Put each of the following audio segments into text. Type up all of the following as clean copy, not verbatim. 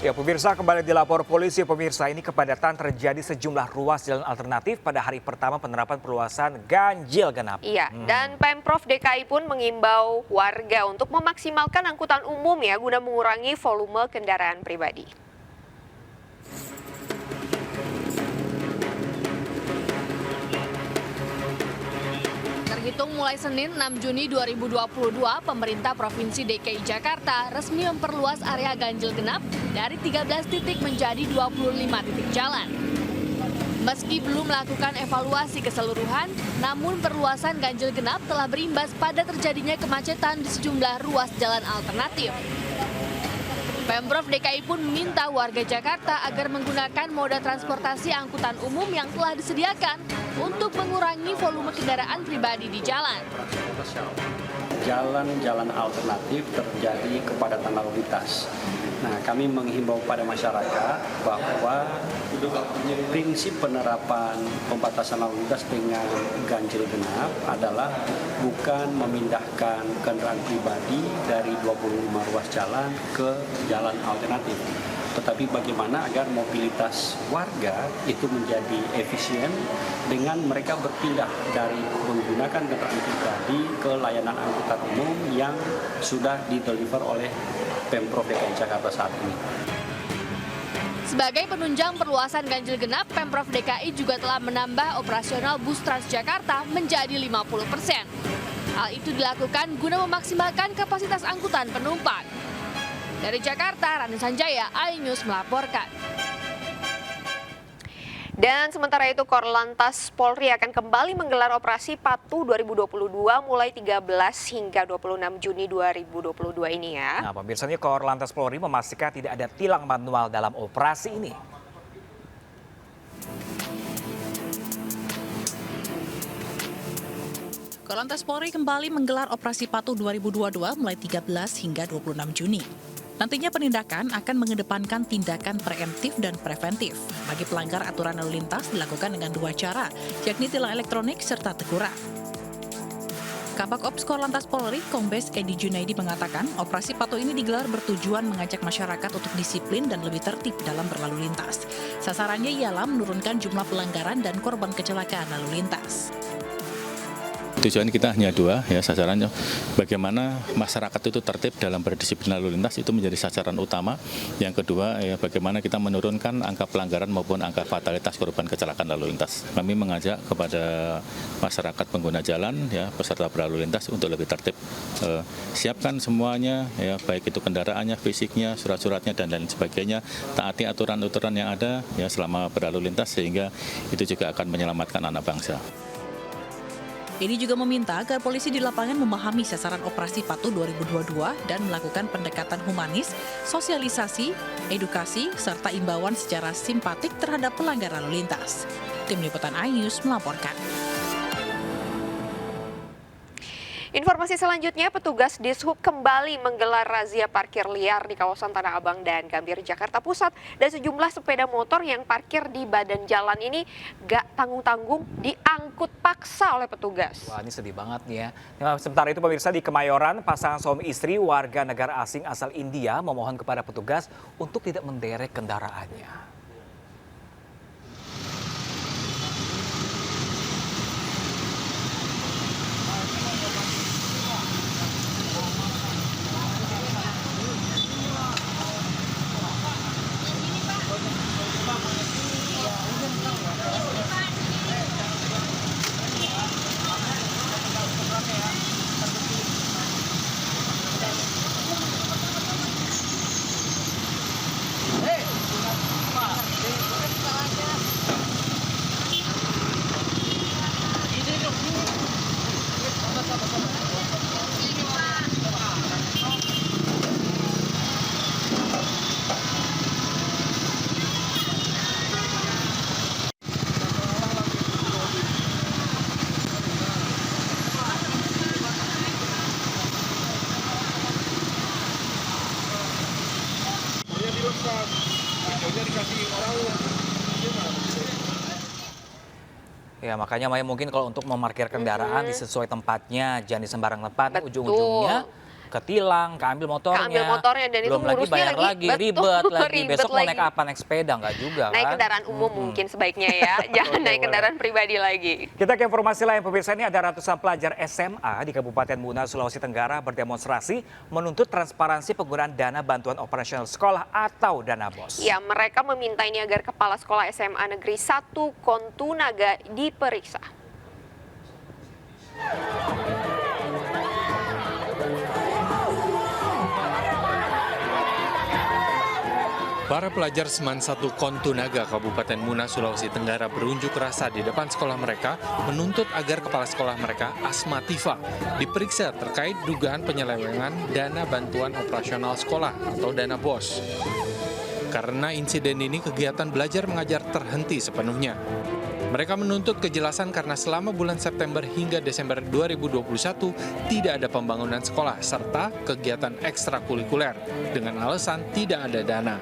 Ya pemirsa, kembali dilapor polisi pemirsa, ini kepadatan terjadi sejumlah ruas jalan alternatif pada hari pertama penerapan perluasan ganjil genap. Iya, dan Pemprov DKI pun mengimbau warga untuk memaksimalkan angkutan umum ya guna mengurangi volume kendaraan pribadi. Terhitung mulai Senin 6 Juni 2022, pemerintah Provinsi DKI Jakarta resmi memperluas area ganjil genap dari 13 titik menjadi 25 titik jalan. Meski belum melakukan evaluasi keseluruhan, namun perluasan ganjil genap telah berimbas pada terjadinya kemacetan di sejumlah ruas jalan alternatif. Pemprov DKI pun meminta warga Jakarta agar menggunakan moda transportasi angkutan umum yang telah disediakan untuk mengurangi volume kendaraan pribadi di jalan. Jalan-jalan alternatif terjadi kepadatan lalu lintas. Nah, kami menghimbau pada masyarakat bahwa prinsip penerapan pembatasan lalu lintas dengan ganjil genap adalah bukan memindahkan kendaraan pribadi dari 25 ruas jalan ke jalan alternatif, tetapi bagaimana agar mobilitas warga itu menjadi efisien dengan mereka berpindah dari menggunakan kendaraan pribadi ke layanan angkutan umum yang sudah dideliver oleh Pemprov DKI Jakarta saat ini. Sebagai penunjang perluasan ganjil genap, Pemprov DKI juga telah menambah operasional bus Transjakarta menjadi 50%. Hal itu dilakukan guna memaksimalkan kapasitas angkutan penumpang. Dari Jakarta, Rani Sanjaya, iNews melaporkan. Dan sementara itu Korlantas Polri akan kembali menggelar operasi Patuh 2022 mulai 13 hingga 26 Juni 2022 ini ya. Nah pemirsa, ini Korlantas Polri memastikan tidak ada tilang manual dalam operasi ini. Korlantas Polri kembali menggelar operasi Patuh 2022 mulai 13 hingga 26 Juni. Nantinya penindakan akan mengedepankan tindakan preemptif dan preventif. Bagi pelanggar aturan lalu lintas dilakukan dengan dua cara, yakni tilang elektronik serta teguran. Kabak Ops Korlantas Polri, Kombes Edi Junaidi mengatakan, operasi Patuh ini digelar bertujuan mengajak masyarakat untuk disiplin dan lebih tertib dalam berlalu lintas. Sasarannya ialah menurunkan jumlah pelanggaran dan korban kecelakaan lalu lintas. Tujuan kita hanya dua, ya, sasarannya bagaimana masyarakat itu tertib dalam berdisiplin lalu lintas, itu menjadi sasaran utama. Yang kedua, ya, bagaimana kita menurunkan angka pelanggaran maupun angka fatalitas korban kecelakaan lalu lintas. Kami mengajak kepada masyarakat pengguna jalan, ya, peserta berlalu lintas untuk lebih tertib. Siapkan semuanya, ya, baik itu kendaraannya, fisiknya, surat-suratnya dan lain sebagainya. Taati aturan-aturan yang ada, ya, selama berlalu lintas, sehingga itu juga akan menyelamatkan anak bangsa. Ini juga meminta agar polisi di lapangan memahami sasaran operasi Patuh 2022 dan melakukan pendekatan humanis, sosialisasi, edukasi, serta imbauan secara simpatik terhadap pelanggar lalu lintas. Tim Liputan iNews melaporkan. Informasi selanjutnya, petugas Dishub kembali menggelar razia parkir liar di kawasan Tanah Abang dan Gambir, Jakarta Pusat. Dan sejumlah sepeda motor yang parkir di badan jalan ini gak tanggung-tanggung diangkut paksa oleh petugas. Wah, ini sedih banget nih ya. Nah, sementara itu pemirsa, di Kemayoran, pasangan suami istri warga negara asing asal India memohon kepada petugas untuk tidak menderek kendaraannya. Ya makanya Maya, mungkin kalau untuk memarkir kendaraan sesuai tempatnya, jangan di sembarang tempat. Betul. Ujung-ujungnya ketilang, keambil motornya. Keambil motornya, dan itu belum lagi ngurusnya bayar lagi, betul, ribet lagi. ribet Besok mau lagi. naik apa? Naik sepeda nggak juga Naik kan? kendaraan umum mungkin sebaiknya ya, jangan Oke, naik boleh. kendaraan pribadi lagi. Kita ke informasi lain, pemirsa. Ini ada ratusan pelajar SMA di Kabupaten Muna, Sulawesi Tenggara berdemonstrasi menuntut transparansi penggunaan dana bantuan operasional sekolah atau dana BOS. Ya, mereka meminta ini agar Kepala Sekolah SMA Negeri 1 Kontunaga diperiksa. Para pelajar Seman 1 Kontunaga, Kabupaten Muna, Sulawesi Tenggara berunjuk rasa di depan sekolah mereka menuntut agar kepala sekolah mereka, Asma Tifa, diperiksa terkait dugaan penyelewengan dana bantuan operasional sekolah atau dana BOS. Karena insiden ini, kegiatan belajar mengajar terhenti sepenuhnya. Mereka menuntut kejelasan karena selama bulan September hingga Desember 2021 tidak ada pembangunan sekolah serta kegiatan ekstrakurikuler dengan alasan tidak ada dana.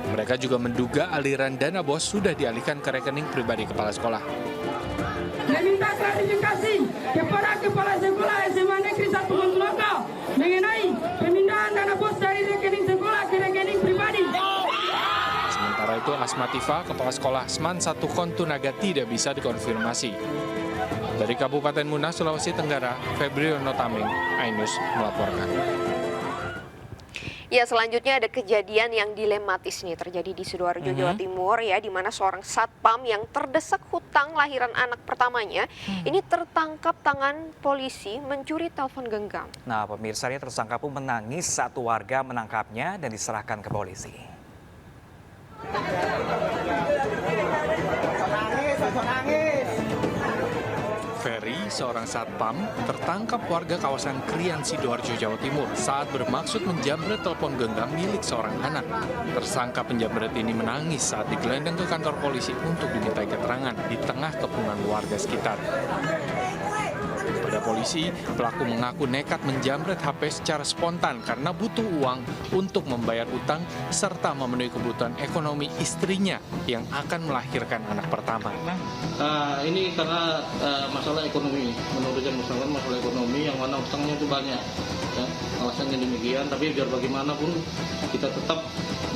Mereka juga menduga aliran dana BOS sudah dialihkan ke rekening pribadi kepala sekolah. Meminta klarifikasi kepada Kepala Sekolah SMA Negeri 1 Kontunaga mengenai pemindahan dana BOS dari rekening sekolah ke rekening pribadi. Sementara itu, Asma Tifa, Kepala Sekolah Seman 1 Kontunaga tidak bisa dikonfirmasi. Dari Kabupaten Muna, Sulawesi Tenggara, Febriono Tameng, Ainus melaporkan. Ya, selanjutnya ada kejadian yang dilematis nih terjadi di Sidoarjo, Jawa Timur ya, di mana seorang satpam yang terdesak hutang lahiran anak pertamanya ini tertangkap tangan polisi mencuri telepon genggam. Nah, pemirsa, ini tersangka pun menangis saat warga menangkapnya dan diserahkan ke polisi. Ferry, seorang satpam, tertangkap warga kawasan Krian, Sidoarjo, Jawa Timur saat bermaksud menjamret telepon genggam milik seorang anak. Tersangka penjamret ini menangis saat digelandang ke kantor polisi untuk dimintai keterangan di tengah kepungan warga sekitar. Pada polisi, pelaku mengaku nekat menjamret HP secara spontan karena butuh uang untuk membayar utang serta memenuhi kebutuhan ekonomi istrinya yang akan melahirkan anak pertama. Ini karena masalah ekonomi, menurut yang bersangkutan masalah ekonomi yang mana utangnya itu banyak. Ya, alasannya demikian, tapi biar bagaimanapun kita tetap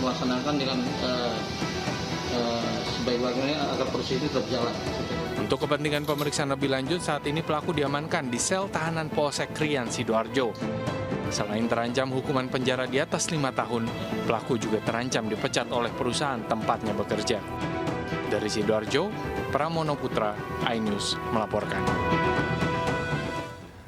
melaksanakan dengan sebaik-baiknya agar proses ini tetap jalan. Untuk kepentingan pemeriksaan lebih lanjut, saat ini pelaku diamankan di sel tahanan Polsek Krian, Sidoarjo. Selain terancam hukuman penjara di atas 5 tahun, pelaku juga terancam dipecat oleh perusahaan tempatnya bekerja. Dari Sidoarjo, Pramono Putra, iNews melaporkan.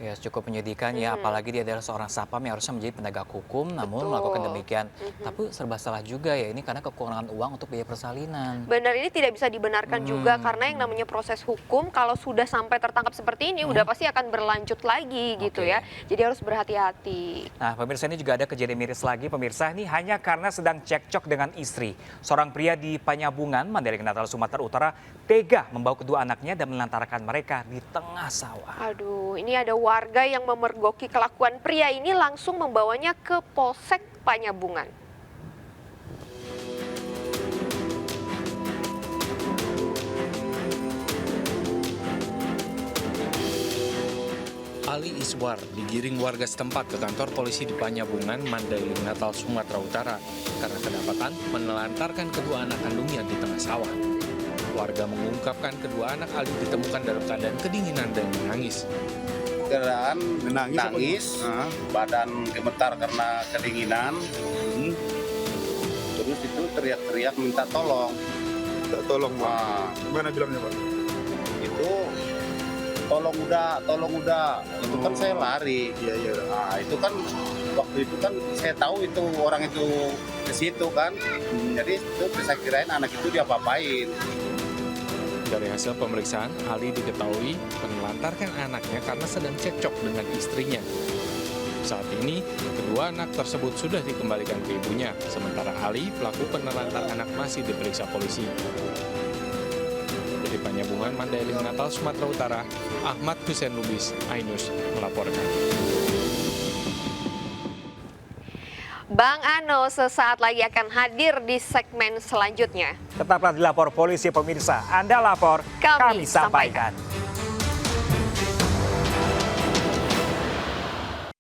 Ya, cukup menyedihkan ya, apalagi dia adalah seorang satpam yang harusnya menjadi penegak hukum, namun melakukan demikian. Tapi serba salah juga ya, ini karena kekurangan uang untuk biaya persalinan. Benar, ini tidak bisa dibenarkan juga karena yang namanya proses hukum kalau sudah sampai tertangkap seperti ini udah pasti akan berlanjut lagi gitu ya. Jadi harus berhati-hati. Nah, pemirsa, ini juga ada kejadian miris lagi, pemirsa. Ini hanya karena sedang cekcok dengan istri. Seorang pria di Panyabungan, Mandailing Natal, Sumatera Utara, tega membawa kedua anaknya dan melantarkan mereka di tengah sawah. Aduh, ini ada warga yang memergoki kelakuan pria ini langsung membawanya ke Polsek Panyabungan. Ali Iswar digiring warga setempat ke kantor polisi di Panyabungan, Mandailing Natal, Sumatera Utara karena kedapatan menelantarkan kedua anak kandungnya di tengah sawah. Warga mengungkapkan kedua anak Ali ditemukan dalam keadaan kedinginan dan menangis. Keadaan nangis, badan gemetar karena kedinginan. Terus itu teriak-teriak minta tolong. Minta tolong, Pak. Gimana bilangnya, Pak? Itu tolong udah. Itu kan saya lari. Iya. Nah, itu kan waktu itu kan saya tahu itu orang itu ke situ kan. Jadi itu saya kirain anak itu diapa-apain. Dari hasil pemeriksaan, Ali diketahui menelantarkan anaknya karena sedang cekcok dengan istrinya. Saat ini, kedua anak tersebut sudah dikembalikan ke ibunya, sementara Ali, pelaku penelantar anak, masih diperiksa polisi. Dari Panyabungan, Mandailing Natal, Sumatera Utara, Ahmad Hussein Lubis, iNews melaporkan. Bang Ano sesaat lagi akan hadir di segmen selanjutnya. Tetaplah di Lapor Polisi, pemirsa. Anda lapor, kami sampaikan.